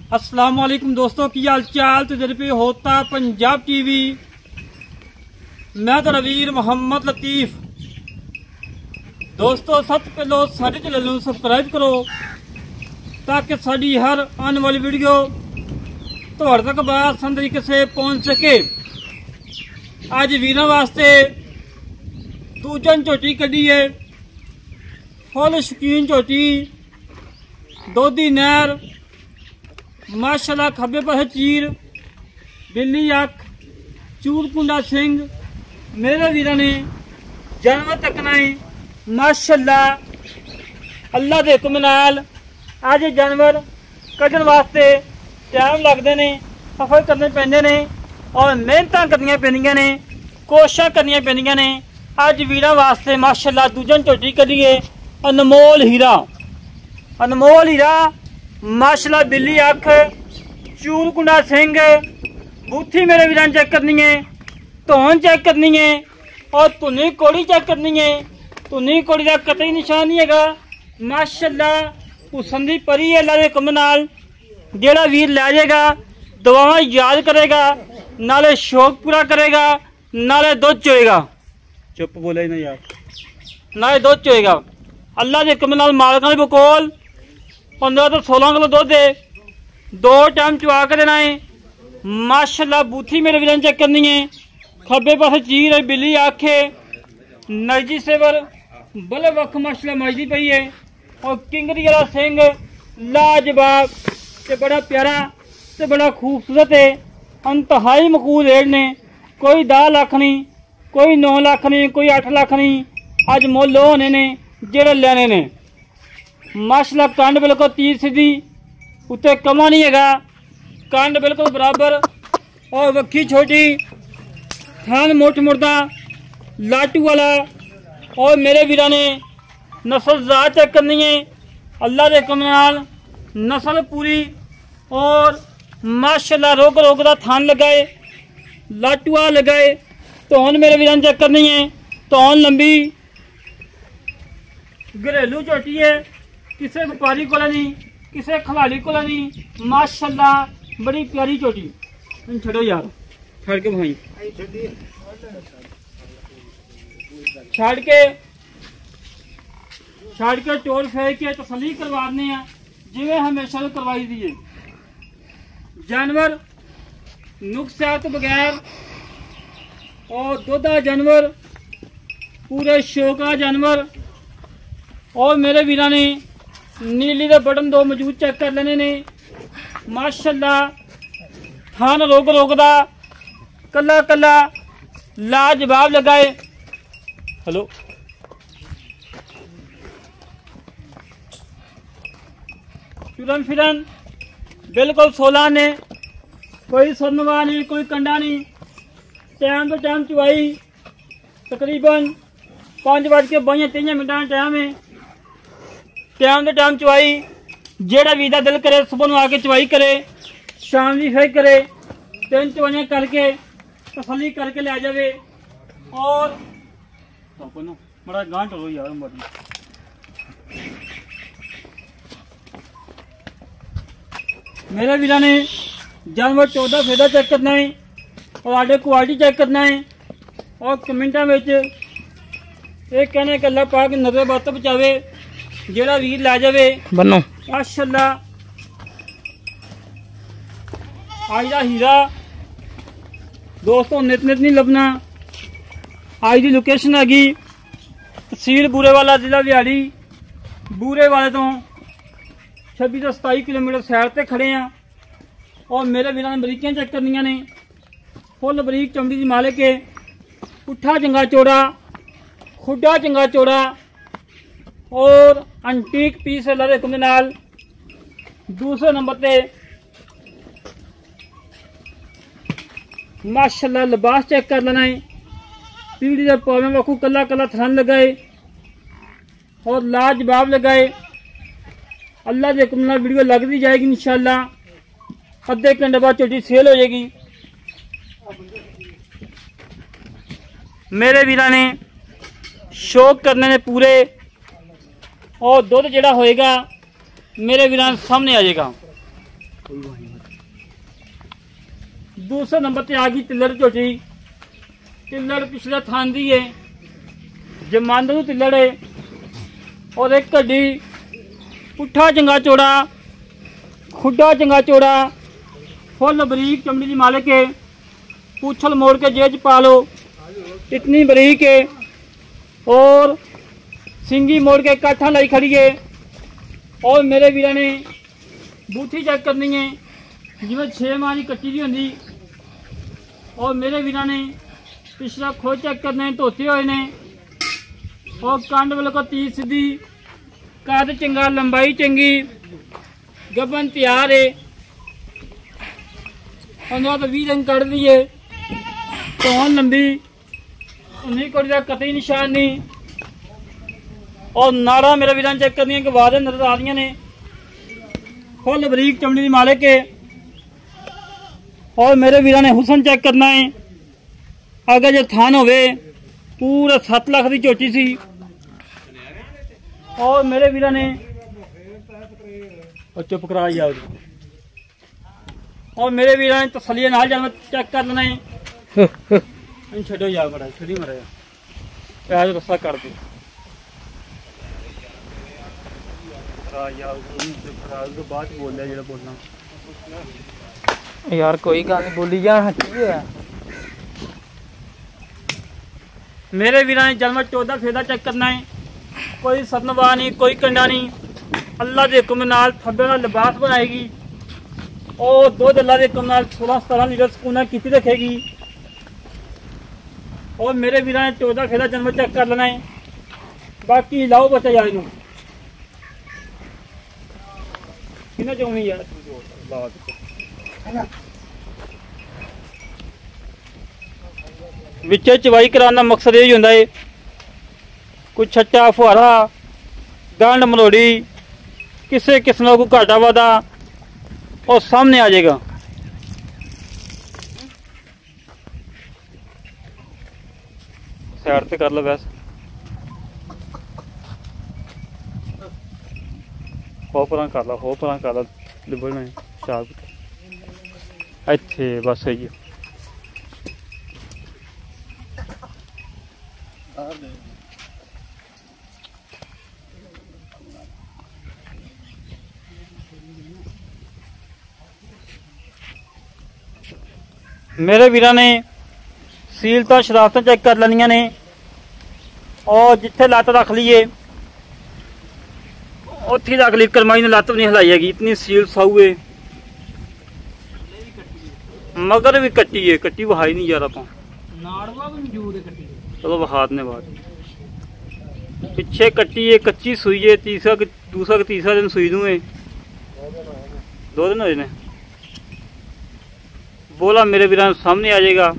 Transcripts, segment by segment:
अस्सलाम वालेकुम दोस्तों, की हाल चाल? तो पे होता पंजाब टीवी। मैं तो रवीर मोहम्मद लतीफ। दोस्तों सब पहलो साडे चैनल नूं सबसक्राइब करो ताकि साड़ी हर आने वाली वीडियो तुहाडे तक आसान तरीके से पहुंच सके। अज वीरां वास्ते दूजन झोटी कढ़ी है। फुल शौकीन झोटी, दोधी नहर, माशाल्लाह खब्बे पासे चीर, बिल्ली अख, चूरकुंडा सिंह। मेरे वीरां ने जानवर तकना है माशाल्लाह। अल्लाह दे हुक्म नाल अज जानवर कढ़न वास्ते टाइम लगते ने, सफर करने पैंदे ने और मेहनत करनियां पैंदियां ने, कोशिशां करनियां पैंदियां ने। अज वीरां वास्ते माशाल्लाह दूजन झोटी कढ़ी है। अनमोल हीरा, अनमोल हीरा माशाल्लाह। बिल्ली अख, चूरकुंडा सिंह, बूथी मेरे वीरां चेक करनी है, धौन चेक करनी है और धुनी कोड़ी चेक करनी है। धुनी कोड़ी का कतई निशान नहीं है माशाल्लाह। हुसन दी परी है। अल्लाह दे हुक्म नाल जेड़ा वीर लै जाएगा, दुआवां याद करेगा, नाले शौक पूरा करेगा, नाले दुध चोएगा। चुप बोले ना यार, नाले दुध चोएगा। अल्लाह के हुक्म नाल मालकां दे बकोल 15 तो 16 किलो दुध है। 2 टाइम चुआ के देना है माशाल्लाह। बूथी मेरे वीरां चेक करनी है। खब्बे पासे चीर है, बिल्ली अख है, नरजी सेवर बले वक् माशाल्लाह मजदी पई है और किंगरी वाला सिंह लाजवाब ते बड़ा प्यारा ते बड़ा खूबसूरत है। अंतहाई मकबूल रेट ने। कोई 10 लाख नहीं, कोई 9 लाख नहीं, कोई 8 लाख नहीं। अज मुल होने ने जेड़े लेने ने माशाल्लाह। कंड बिल्कुल तीर सीधी, उत्ते कमा नहीं है, कंड बिल्कुल बराबर और वक्की छोटी, थान मोट मुर्दा, लाटू वाला। और मेरे वीरां ने नस्ल ज़ात चेक करनी है। अल्लाह के हुक्म नाल नस्ल पूरी और माशाल्लाह रोग रोग का थान लगाए, लाटूआ लगाए। धौन मेरे वीरां चेक करनी है। धौन लंबी, घरेलू झोटी है, किसी व्यापारी को नहीं, किसी खिलाड़ी को नहीं माशाल्लाह। बड़ी प्यारी झोटी। छड़ो यार, छड़ के भाई छड़ के टोर फेंक के तसली करवाने जिवें हमेशा करवाई दी है। जानवर नुकसान तो बगैर और दुधा जानवर, पूरे शौका जानवर। और मेरे वीरां ने नीली दे बटन 2 मौजूद चेक कर लेने ने माशाल्लाह। थान रोग रोग दा कला कला लाजवाब लगाए। हेलो, चुरन फिरन बिल्कुल 16 ने, कोई सुनवा नहीं, कोई कंडा नहीं। टाइम तो टाइम चुवाई तकरीबन 5:23 का टाइम है। टाइम तो टाइम चुवाई। जेड़ा वीर दा दिल करे सुबह आके चुवाई करे, शाम भी फिर करे, 3 चुवाइयां करके तसली करके ले जावे। और बड़ा गांठ हो यार। मेरे वीरां ने जानवर 14 फेदा चेक करना है और आडे क्वालिटी चेक करना है और कमेंटा में एक कहने कि अल्लाह पाक नजर बात बचावे, जेड़ा वीर ला जावे बनो माशाल्लाह। आज का हीरा दोस्तों नित नित नहीं लभना। आज की लोकेशन हैगी तहसील बूरे वाला, जिला बिहाड़ी। बूरे वाले तो 26 तो 27 किलोमीटर सैर से खड़े हैं। और मेरे वीरां ने बरीकियां चेक करनियां ने। फुल बरीक चमड़ी की मालिक है। पुट्ठा चंगा चौड़ा, खुडा चंगा चौड़ा और अंटीक पीस अल्लाह दे हुक्म नाल। दूसरे नंबर पे माशाल्लाह लिबास चेक कर लेना है। पीढ़ी के पौधे वाकू कला कला थन लगाए और लाजवाब लगाए। अल्लाह के हुक्म नाल वीडियो लगती जाएगी इंशाल्लाह। अद्धे घंटे बाद झोटी सेल हो जाएगी। मेरे वीरां ने शौक करने ने पूरे और दुध जिहड़ा होएगा मेरे वीरां सामने आ जाएगा। दूसरे नंबर पर आ गई तिल्लड़ झोटी। तिल्लड़ पिछले थान दी है, जमानदू तिल्लड़ है और एक कड्डी, पुट्ठा चंगा चौड़ा, खुड्डा चंगा चौड़ा, फुल बरीक चमड़ी की मालिक है। पूछल मोड़ के जेज पा लो, इतनी बरीक है और सिंगी मोड़ के काठा लाई खड़ी है। और मेरे वीर ने बूथी चेक करनी है जिमें 6 माह की कट्टी दी होंगी। और मेरे वीर ने पिछला खोज चेक करने धोते हुए ने और कंड वाले को 30 सीधी, कद चंगा, लंबाई चंगी, गबन तैयार है। उन्होंने तो 20 दिन कट दिए, तोन लंबी, उन्हीं को कतई निशान नहीं। और नाड़ा मेरे वीर चेक करनी कि वादे नजर आ रही ने, फुल बरीक चमड़ी की मालिक है। और मेरे वीर ने हुसन चेक करना है। अगर जो थान होवे पूरा 7 लाख की झोटी सी। और मेरे वीर ने चुप करा यार। और मेरे वीर ने तसलिए नाल जानवर चेक कर लेना है। छो यार बड़ा छुरी मरा यार, गुस्सा कर दे बाद बोल जो बोलना यार। कोई गल नहीं, बोली जान। मेरे वीर ने जन्म 14 फेदा चेक करना है। कोई सतनवा नहीं, कोई कंडा नहीं। अल्लाह के हुक्म नाल थब्बे नाल लिबास बनाएगी और दुध अल्लाह के हुक्म नाल 16-17 लीटर सकूना की रखेगी। और मेरे वीर ने 14 फेदा जन्म चेक कर लेना है। बाकी लाओ बच्चा यार इनू कितना चाहूँगी यार। विचे चवाई कराने का मकसद यही होंदा है, कोई छट्टा फुहारा, गंढ मरोड़ी, किसी किस्म का कोई घाटा वादा और सामने आ जाएगा। साइड से कर लो वैसे, हो परा कर लो, हो परा कर लो, लिबड़ना शार्प इत्थे बस है जी। मेरे वीर ने सीलता शरारत चेक कर लेनिया ने और जिथे लत्त रख लीए उत्थे रख ली। करमाई ने लत्त भी नहीं हिलाई हैगी, इतनी सील साऊ है। मगर भी कट्टी है, कट्टी वहाई नहीं यार आप चलो वहा ने बाद पिछे कट्टी है, कच्ची सुई है। दूसरा तीसरा दिन सुई दूँ 2 दिन हो ने। बोला मेरे वीर सामने आ जाएगा,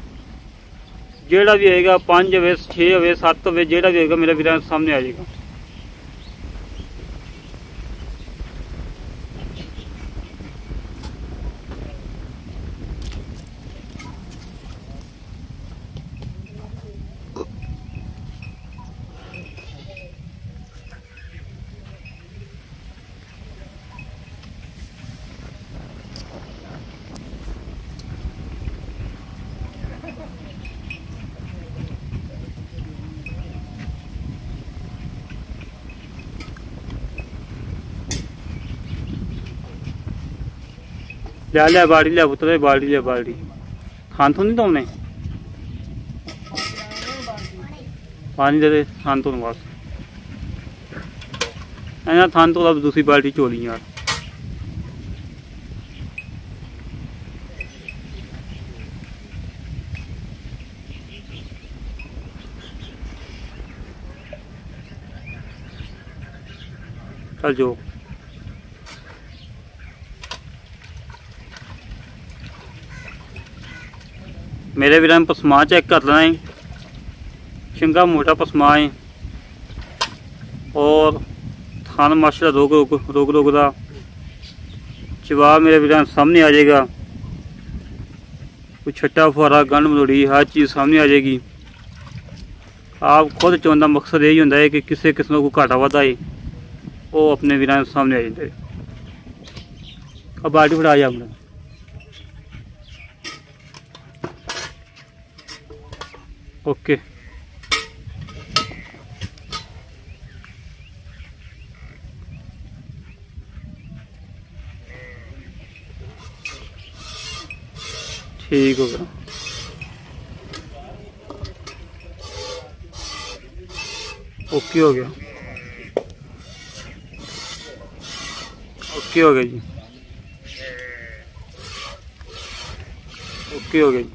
जेड़ा भी होएगा 5 होवे 6 होवे 7 होवे, जेड़ा भी होएगा मेरे वीर सामने आ जाएगा। लिया बाड़ी लिया पुत्र, बाड़ी लिया बाड़ी। खान तो नहीं तुमने पानी दे दे थान तो बस ऐना थान तो अब दूसरी बाल्टी चोली यार। चल जो मेरे वीर पसमा चेक कर लेना है। शिंगा मोटा पसमा है और थान माशा रोग रोग का जवाब मेरे वीर सामने आ जाएगा। कोई छट्टा फुहारा गंढ मरोड़ी हर चीज़ सामने आ जाएगी। आप खुद चाहने का मकसद यही होता है कि किसी किस्म को घाटा वाधा है वो अपने वीर सामने आ जाता है। अब बाल्टी फड़ा जा अपना। ओके ठीक हो गया। ओके हो गया। ओके हो गया जी। ओके हो गया जी।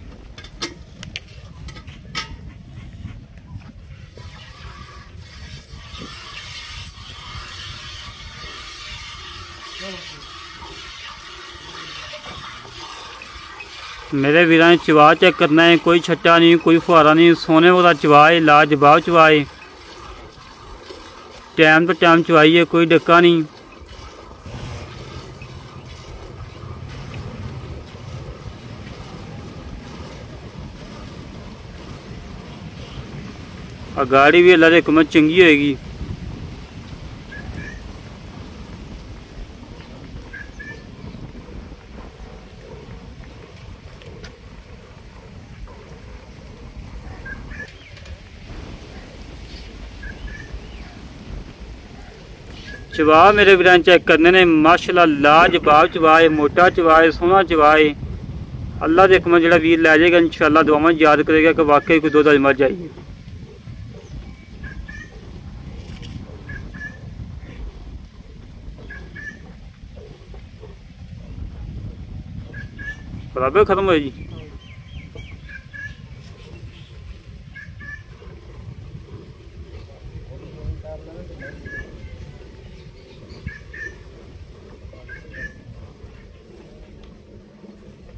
मेरे वीर ने चवा चेक करना है, कोई छट्टा नहीं, कोई फुहारा नहीं, सोने वाला चवा है, लाजवाब चवा है, टाइम तो टाइम चवाई है, कोई डक्का नहीं। और गाड़ी भी अल्लाह दे हुक्म चंगी होएगी। चवा मेरे वीर चेक करने ने माशाल्लाह लाजवाब चवा है, मोटा चवा है, सोहना चवा है। अल्लाह दे हुक्म जेड़ा वीर लै जाएगा इंशाअल्लाह दुआवां याद करेगा कि वाकई कोई दुध अजमा जाइए। बराबर खत्म हो जी।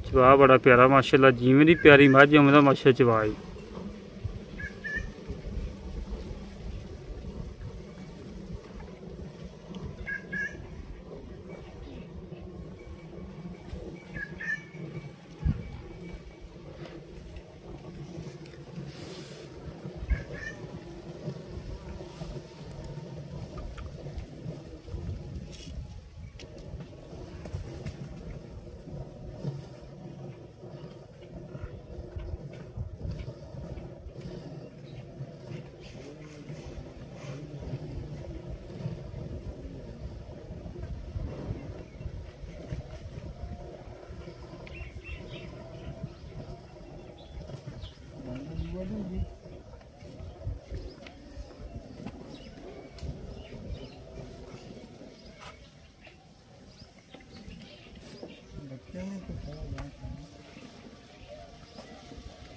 चवा बड़ा प्यारा माशाल्लाह, जिवें दी प्यारी मझ उवें दा माशा चवा है।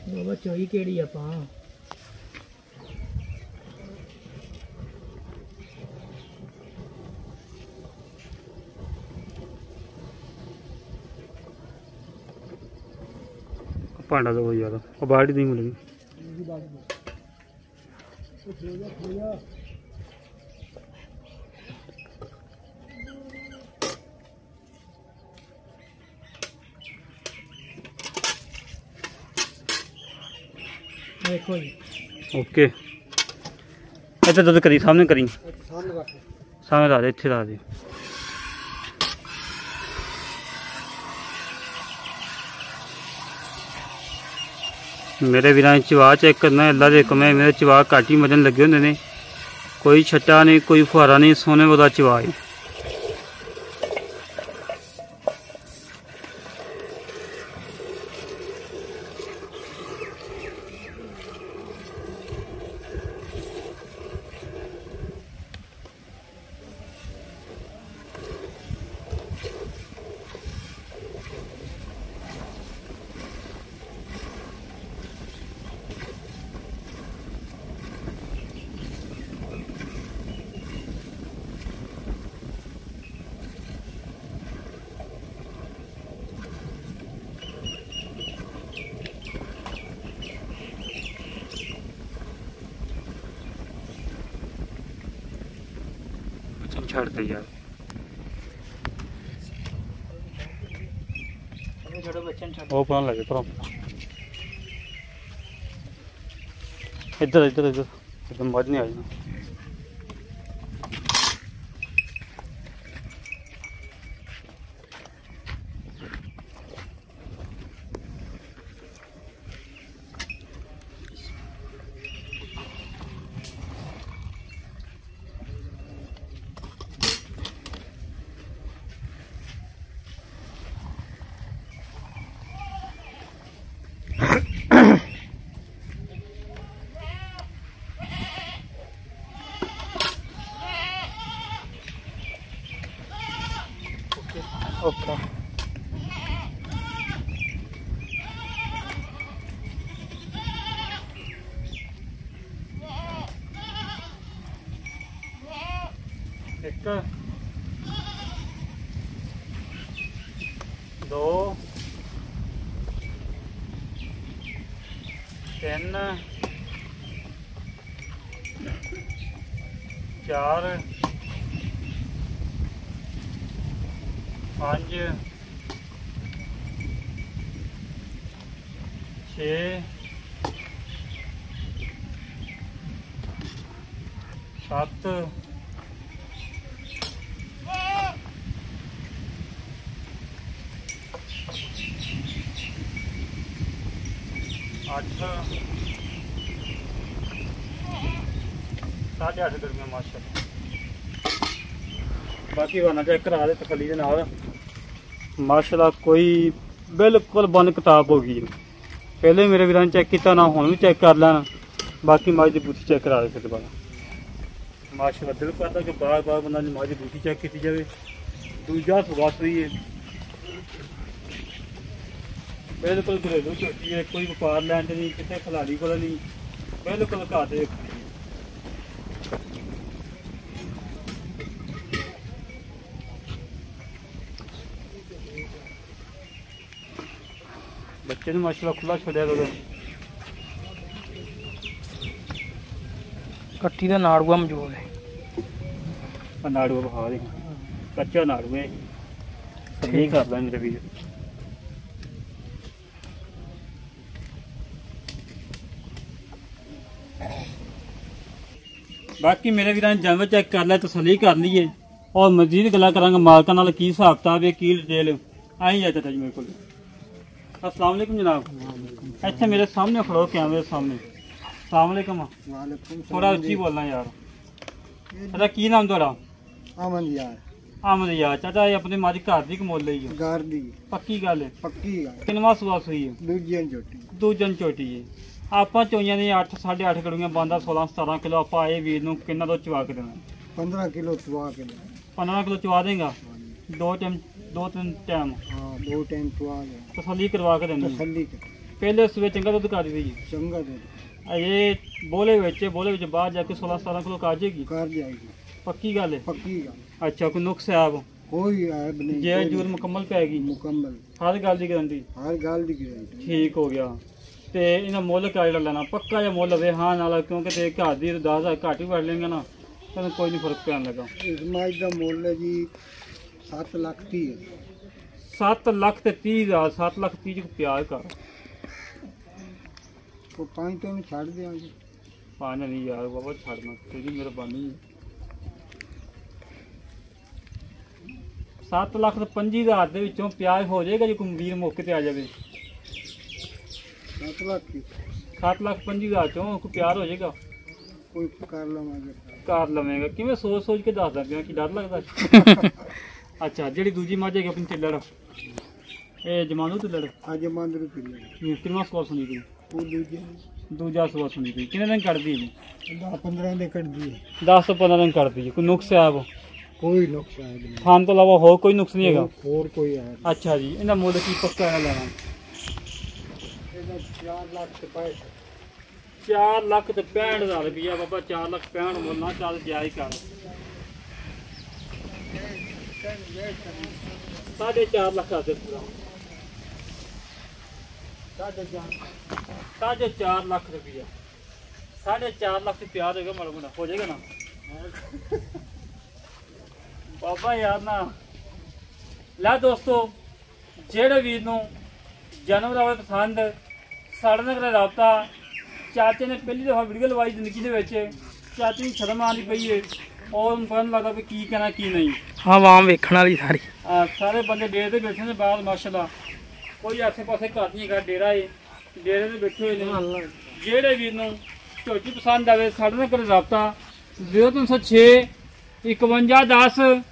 बाबा चोई केड़ी आपां भांडा दो यार, बाल्टी नहीं मिलेगी। देखो जी ओके इधर दुध करी सामने करी सामने ला दे, इत्थे ला दे। मेरे वीरां चवा चेक करना अल्लाह दे हुक्म है। मेरे चवा घट ही मजन लगे होंदे ने, कोई छट्टा नहीं, कोई फुहारा नहीं, सोने वाला चवा है। छड़ दे यार, वो पान लगे पर इधर इधर इधर एकदम मज नहीं आई ना। 1 2 3 4 5 6 7 8 8.5 ਗਰਮੀਆਂ ਮਾਸ਼ਾਅੱਲਾ। ਬਾਕੀ ਵਾਨਾ ਚੈੱਕ ਕਰਾ ਦੇ ਤਸੱਲੀ ਦੇ ਨਾਲ ਮਾਸ਼ਾਅੱਲਾ, ਕੋਈ ਬਿਲਕੁਲ ਬੰਦ ਕਿਤਾਬ ਹੋ ਗਈ। ਪਹਿਲੇ ਮੇਰੇ ਵੀਰਾਂ ਨੇ ਚੈੱਕ ਕੀਤਾ ਨਾ, ਹੁਣ ਵੀ ਚੈੱਕ ਕਰ ਲੈਣ। ਬਾਕੀ ਮੱਝ ਦੀ ਬੂਥੀ ਚੈੱਕ ਕਰਾ ਦੇ ਫਿਰ ਦੁਬਾਰਾ। ਮਾਸ਼ਾਅੱਲਾ ਦਿਲ ਕਰਦਾ ਕਿ ਬਾਰ ਬਾਰ ਬੰਦਾ ਦੀ ਮੱਝ ਦੀ ਬੂਥੀ ਚੈੱਕ ਕੀਤੀ ਜਾਵੇ। ਦੂਜਾ ਸੁਭਾਅ ਸਹੀ ਹੈ, ਬਿਲਕੁਲ ਘਰੇਲੂ ਝੋਟੀ ਹੈ, ਕੋਈ ਵਪਾਰ ਲੈਣ ਤੇ ਨਹੀਂ, ਕਿਤੇ ਖਿਲਾੜੀ ਕੋਲ ਨਹੀਂ, ਬਿਲਕੁਲ ਘਰ ਦੇ ਬੱਚੇ ਨੂੰ ਮਾਸ਼ਾਅੱਲਾ ਖੁੱਲਾ ਛੱਡਿਆ ਕਰੋ। ਕੱਟੀ ਦਾ ਨਾੜੂਆ ਮੌਜੂਦ ਹੈ। ਨਾੜੂਆ ਵਿਖਾ ਦੇ, ਕੱਚਾ ਨਾੜੂਆ ਹੈ, ਸਹੀ ਕਰਦਾ ਮੇਰੇ ਵੀਰ। ਬਾਕੀ ਮੇਰੇ ਵੀਰਾਂ ਨੇ ਜਾਨਵਰ ਚੈੱਕ ਕਰ ਲਿਆ, ਤਸੱਲੀ ਕਰ ਲਈਏ ਔਰ ਮਜ਼ੀਦ ਗੱਲਾਂ ਕਰਾਂਗੇ ਮਾਲਕਾਂ ਨਾਲ, ਕੀ ਹਿਸਾਬ ਕਿਤਾਬ ਹੈ, ਕੀ ਡਿਟੇਲ ਆਈ ਹੈ ਚਾਚਾ ਜੀ ਮੇਰੇ ਕੋਲ। अस्सलाम वालेकुम जनाब, ਇੱਥੇ ਮੇਰੇ ਸਾਹਮਣੇ ਖੜੋ ਕੈਮਰੇ ਦੇ ਸਾਹਮਣੇ। अस्सलाम वालेकुम। वालेकुम थोड़ा ਉੱਚੀ ਬੋਲਣਾ ਯਾਰ। ਚਾਚਾ ਕੀ ਨਾਮ ਤੁਹਾਡਾ? अमन यार ਅਹਿਮਦ ਯਾਰ। ਚਾਚਾ ਇਹ ਆਪਣੀ ਮੱਝ ਘਰ ਦੀ ਕਮੋਲ ਲਈ ਹੈ? घर दी ਪੱਕੀ ਗੱਲ ਹੈ? पक्की गल ਕਿੰਨਵਾਂ ਸੂਆ ਸੂਈ ਹੈ? दूजी झोटी ਦੂਜਨ ਝੋਟੀ ਹੈ। ਆਪਾਂ ਚੋਈਆਂ ਦੀਆਂ 8 8.5 ਕਿਲੋਆਂ ਬੰਦਾ 16 17 ਕਿਲੋ ਆਪਾਂ ਆਏ ਵੀਰ ਨੂੰ ਕਿੰਨਾ ਤੋਂ ਚਵਾ ਕੇ ਦੇਣਾ? 15 किलो चुवा के ले 15 ਕਿਲੋ ਚਵਾ ਦੇਗਾ? ਦੋ ਤਿੰਨ ਟਾਈਮ हाँ 2 टाइम चुवा गया ਤਸੱਲੀ ਕਰਵਾ ਕੇ ਦੇਣੀ। तसल्ली कर ਪਹਿਲੇ ਸੂਏ ਚੰਗਾ ਦੁੱਧ ਕਰ ਦੀ ਜੀ। चंगा दे ਇਹ ਬੋਲੇ ਵਿੱਚ ਬਾਹਰ ਜਾ ਕੇ 16 17 ਕਿਲੋ ਕਰ ਜਾਏਗੀ? कर जाएगी ਪੱਕੀ ਗੱਲ ਹੈ? पक्की गल ਅੱਛਾ, ਕੋਈ ਨੁਕਸ ਹੈ ਆਪ? कोई ऐब नहीं ਜੇ कोई ਜੂਰ ਮੁਕੰਮਲ ਪੈਗੀ? मुकम्मल ਹਰ ਗੱਲ ਦੀ ਗਾਰੰਟੀ? हर गल दी गारंटी ਠੀਕ ਹੋ ਗਿਆ। ਤੇ ਇਹਨਾਂ ਮੁੱਲ ਕਿਹੜਾ ਜਿਹੜਾ ਲੈਣਾ? ਪੱਕਾ ਜਾਂ ਮੁੱਲ ਵੇ ਹਾਂ ਨਾਲ, ਕਿਉਂਕਿ ਤੇ ਘਰ ਦੀ 10,000 ਘੱਟ ਹੀ ਵੜ ਲੈਂਗਾ ਨਾ, ਤੈਨੂੰ ਕੋਈ ਨਹੀਂ ਫਰਕ ਪੈਣ ਲੱਗਾ। इस माइज का मुल है जी 7 लाख 30 है। 7 ਲੱਖ ਤੇ 30,000, 7 ਲੱਖ 30 ਚ ਪਿਆਰ ਕਰ। तो 5 तो नहीं छाड़ देंगे। ਪਾਣ ਨਹੀਂ ਯਾਰ ਬਾਬਾ, ਛੱਡਣਾ ਤੇਰੀ ਮਿਹਰਬਾਨੀ ਹੈ। 7 ਲੱਖ ਤੇ 25,000 ਦੇ ਵਿੱਚੋਂ ਪਿਆਰ ਹੋ ਜਾਏਗਾ ਜੇ ਕੋਈ ਵੀਰ ਮੌਕੇ ਤੇ ਆ ਜਾਵੇ? 7 लाख की 7 ਲੱਖ 25,000 ਚੋਂ ਕੋਈ ਪਿਆਰ ਹੋ ਜਾਏਗਾ? कोई कर लवांगे ਕਰ ਲਵੇਂਗਾ? ਕਿਵੇਂ ਸੋਚ ਕੇ ਦੱਸਦਾ ਪਿਆ, ਕੀ ਡਰ ਲੱਗਦਾ? ਅੱਛਾ, ਜਿਹੜੀ ਦੂਜੀ ਮੱਝ ਹੈਗੀ ਆਪਣੀ ਤਿੱਲੜ, ਇਹ ਜਮਾਨੂ ਤਿੱਲੜ, आज मंदिर पिले ਕਿੰਨਾ ਸਵਾਲ ਸੁਣੀ ਗਈ? वो दूजे ਦੂਜਾ ਸਵਾਲ ਸੁਣੀ ਗਈ। ਕਿੰਨੇ ਦਿਨ ਕੱਢਦੀ ਹੈ ਜੀ? 10-15 दे कर दिए 10 ਤੋਂ 15 ਦਿਨ ਕੱਢਦੀ ਹੈ। ਕੋਈ ਨੁਕਸ ਹੈ ਆਪ? कोई नुकसान नहीं ਖਾਣ ਤੋਂ ਇਲਾਵਾ ਹੋਰ ਕੋਈ ਨੁਕਸ ਨਹੀਂ ਹੈਗਾ? और कोई है ਅੱਛਾ ਜੀ, ਇਹਦਾ ਮੁੱਲ ਕੀ ਪੱਕਾ ਹੈ ਲੈਣਾ? 4 लाख से 65 4 ਲੱਖ ਤੇ 65,000 ਰੁਪਇਆ ਬਾਬਾ। 4 ਲੱਖ 65 ਮੁੱਲ ਨਾ ਚੱਲ ਜਾਇਜ਼ ਕਰ। 4.5 ਲੱਖ ਆ ਦੇ ਪੂਰਾ। 4.5 ਲੱਖ ਰੁਪਇਆ। 4.5 ਲੱਖ ਤੇ ਪਿਆਰ ਹੋਏਗਾ ਮਾੜਾ ਮੋਟਾ ਹੋ ਜਾਏਗਾ ਨਾ ਬਾਬਾ ਯਾਰ ਨਾ। ਲੈ ਦੋਸਤੋ, ਜਿਹੜੇ ਵੀਰ ਨੂੰ ਜਾਨਵਰ ਆਵੇ ਪਸੰਦ, ਸਾਡੇ ਨਾਲ ਕਰੇ ਰਾਬਤਾ। ਚਾਚੇ ਨੇ ਪਹਿਲੀ ਦਫਾ ਵੀਡੀਓ ਲਵਾਈ ਜ਼ਿੰਦਗੀ ਦੇ ਵਿੱਚ, ਚਾਚੇ ਨੂੰ ਸ਼ਰਮ ਆਉਂਦੀ ਪਈ ਹੈ ਔਰ ਉਹਨੂੰ ਪਤਾ ਲੱਗਦਾ ਵੀ ਕੀ ਕਹਿਣਾ ਕੀ ਨਹੀਂ। ਹਾਂ ਆਵਾਮ ਵੇਖਣ ਵਾਲੀ ਸਾਰੀ। ਸਾਰੇ ਬੰਦੇ ਡੇਰੇ ਤੇ ਬੈਠੇ ਨੇ ਬਾਹਰ ਮਾਸ਼ਾਅੱਲਾ, ਕੋਈ ਆਸੇ ਪਾਸੇ ਘਰ ਨਹੀਂ ਹੈਗਾ, ਡੇਰਾ ਏ, ਡੇਰੇ ਤੇ ਬੈਠੇ ਹੋਏ ਨੇ। ਜਿਹੜੇ ਵੀਰ ਨੂੰ ਝੋਟੀ ਪਸੰਦ ਆਵੇ ਸਾਡੇ ਨਾਲ ਕਰੇ ਰਾਬਤਾ 0306 51 10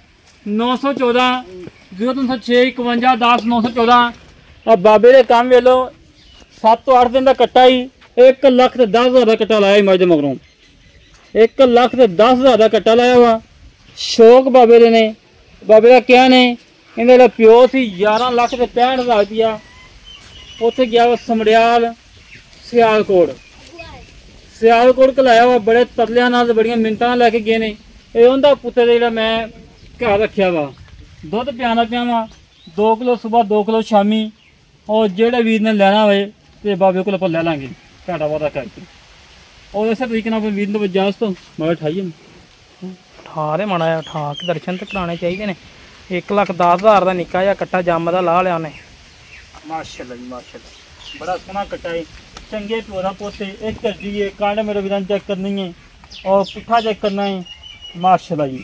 914 0306 51 10 914। ਆ ਬਾਬੇ ਦੇ ਕੰਮ ਵੇਲੋ 7 ਤੋਂ 8 ਦਿਨ ਦਾ ਕੱਟਾ ਹੀ 1 ਲੱਖ ਤੇ 10,000 ਦਾ ਕੱਟਾ ਲਾਇਆ ਮੱਝ ਦੇ ਮਗਰੋਂ। 1 ਲੱਖ ਤੇ 10,000 ਦਾ ਕੱਟਾ ਲਾਇਆ ਵਾ। ਸ਼ੌਕ ਬਾਬੇ ਦੇ ਨੇ। ਬਾਬੇ ਦਾ ਕਿਹਾ ਨੇ ਇਹਦਾ ਜਿਹੜਾ ਪਿਓ ਸੀ 11 ਲੱਖ ਤੇ 65,000 ਰੁਪਇਆ ਉੱਥੇ ਗਿਆ ਵਾ ਸਮੜਿਆਲ ਸਿਆਲਕੋਟ ਘਲਾਇਆ ਵਾ। ਬੜੇ ਤਰਲਿਆਂ ਨਾਲ ਬੜੀਆਂ ਮਿੰਟਾਂ ਨਾਲ ਲੈ ਕੇ ਗਏ ਨੇ। ਇਹ ਉਹਦਾ ਪੁੱਤਰ ਜਿਹੜਾ ਮੈਂ ਘਰ ਰੱਖਿਆ ਵਾ ਦੁੱਧ ਪਿਆਣਾ ਪਿਆ ਵਾ 2 ਕਿਲੋ ਸਵੇਰ 2 ਕਿਲੋ ਸ਼ਾਮੀ ਔਰ ਜਿਹੜੇ ਵੀਰ ਨੇ ਲੈਣਾ ਹੋਵੇ ਤੇ ਬਾਬੇ ਕੋਲ ਆਪਾਂ ਲੈ ਲਾਂਗੇ ਘਾਟਾ ਵਾਦਾ ਕਰਕੇ ਔਰ ਇਸੇ ਤਰੀਕੇ ਨਾਲ ਆਪਣੇ ਵੀਰ ਨੂੰ ਵਜਾਸ ਤੋਂ ਮਗਰ ਠਾਈਏ ਠਾ ਦੇ ਮਾੜਾ ਜਿਹਾ ਠਾ ਕੇ ਦਰਸ਼ਨ ਤੇ ਕਰਾਉਣੇ ਚਾਹੀਦੇ ਨੇ 1,10,000 ਦਾ ਨਿੱਕਾ ਜਿਹਾ ਕੱਟਾ ਜੰਮ ਦਾ ਲਾ ਲਿਆ ਉਹਨੇ ਮਾਸ਼ਾਅੱਲਾ ਜੀ ਮਾਸ਼ਾਅੱਲਾ ਬੜਾ ਸੋਹਣਾ ਕੱਟਾ ਹੈ ਚੰਗੇ ਪੋਰਾ ਪੋਤੇ ਇੱਕ ਕਰਦੀ ਹੈ ਕਾਂਡ ਮੇਰੇ ਵੀਰਾਂ ਚੈੱਕ ਕਰਨੀ ਹੈ और पुट्ठा चेक करना है माशाल्लाह जी।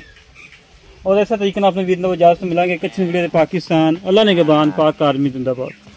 और ऐसा तरीके अपने वीर को इजाजत मिलेंगे कच्छ पाकिस्तान अल्लाह ने के बान पाक आर्मी जिंदाबाद।